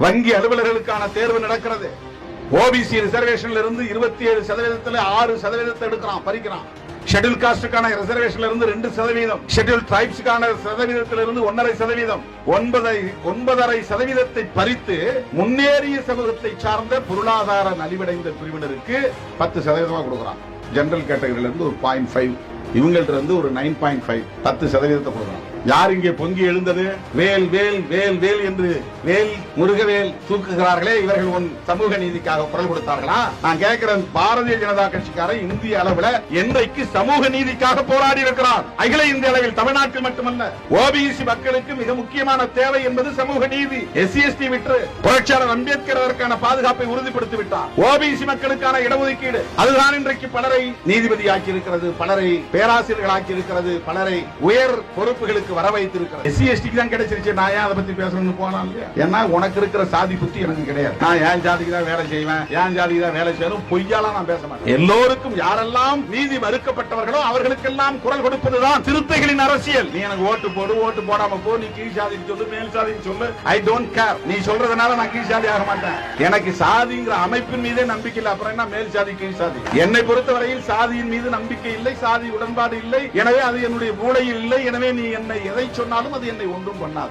வங்கி அலுவலர்களுக்கான தேர்வு நடக்கிறது. ஓபிசி ரிசர்வேஷன்ல இருந்து 27% 6% எடுக்கிறான், பறிக்கிறான். ஷெட்யூல் காஸ்டுக்கான ரிசர்வேஷன்ல இருந்து 2%, ஷெட்யூல் டிரைப்ஸ்க்கான சதவீதத்திலிருந்து 1.5%, 9.5% பறித்து முன்னேறிய சமூகத்தை சார்ந்த பொருளாதார நலிவடைந்த பிரிவினருக்கு 10% கொடுக்கிறான். ஜெனரல் கேட்டகரியில இருந்து ஒரு 0.5, இவங்கள்ட்ட இருந்து ஒரு 9.5, 10% கொடுக்கிறான். யார் இங்கே பொங்கி எழுந்தது? வேல் வேல் வேல் வேல் என்று வேல் முருகவேல் தூக்குகிறார்களே, இவர்கள் உன் சமூக நீதிக்காக குரல் கொடுத்தார்களா? நான் கேட்கிறேன், பாரதிய ஜனதா கட்சிக்காரன் இந்திய அளவில் என்றைக்கு சமூக நீதிக்காக போராடி இருக்கிறார்? அகில இந்திய அளவில், தமிழ்நாட்டில் மட்டுமல்ல. ஓபிசி மக்களுக்கு மிக முக்கியமான தேவை என்பது சமூக நீதி. SC/ST விட்டு புரட்சியாளர் அம்பேத்கர் அதற்கான பாதுகாப்பை உறுதிப்படுத்தி விட்டார். ஓபிசி மக்களுக்கான இடஒதுக்கீடு அதுதான் இன்றைக்கு பலரை நீதிபதி ஆக்கி இருக்கிறது, பலரை பேராசிரியர்கள் ஆக்கி இருக்கிறது, பலரை உயர் பொறுப்புகளுக்கு வர வைத்திருக்கிறது. SC/ST தான் கிடைச்சிருச்சு. நான் ஏன் அதை பத்தி பேசணும்னு போனா இல்லையா? ஏன்னா உனக்கு இருக்கிற சாதி புத்தி எனக்கு கிடையாது. நான் ஏன் ஜாதிக்கு தான் வேலை செய்வேன், ஏன் ஜாதிக்கு தான் வேலை செய்யணும், பொய்யாலாம் நான் பேச மாட்டேன். எல்லோருக்கும் யாரெல்லாம் நீதி மறுக்கப்பட்டவர்களோ அவர்களுக்கெல்லாம் குரல் கொடுப்பதுதான் சிறுத்தைகளின் அரசியல். நீ எனக்கு ஓட்டு போடு, ஓட்டு போடாம போ, நீ கீழ் சாதிக்கு சொல்லு, மேல் சாதிக்கு சொல்லு, ஐ டோன்ட் கேர். நீ சொல்றதுனால நான் கீழ் சாதி ஆக மாட்டேன். எனக்கு சாதிங்கிற அமைப்பின் மீதே நம்பிக்கை இல்லை. அப்புறம் என்ன மேல் சாதி கீழ் சாதி? என்னை பொறுத்தவரையில் சாதியின் மீது நம்பிக்கை இல்லை, சாதி உடன்பாடு இல்லை. எனவே அது என்னுடைய மூளையில் இல்லை. எனவே நீ என்னை எதை சொன்னாலும் அது என்னை ஒன்றும் பண்ணாது.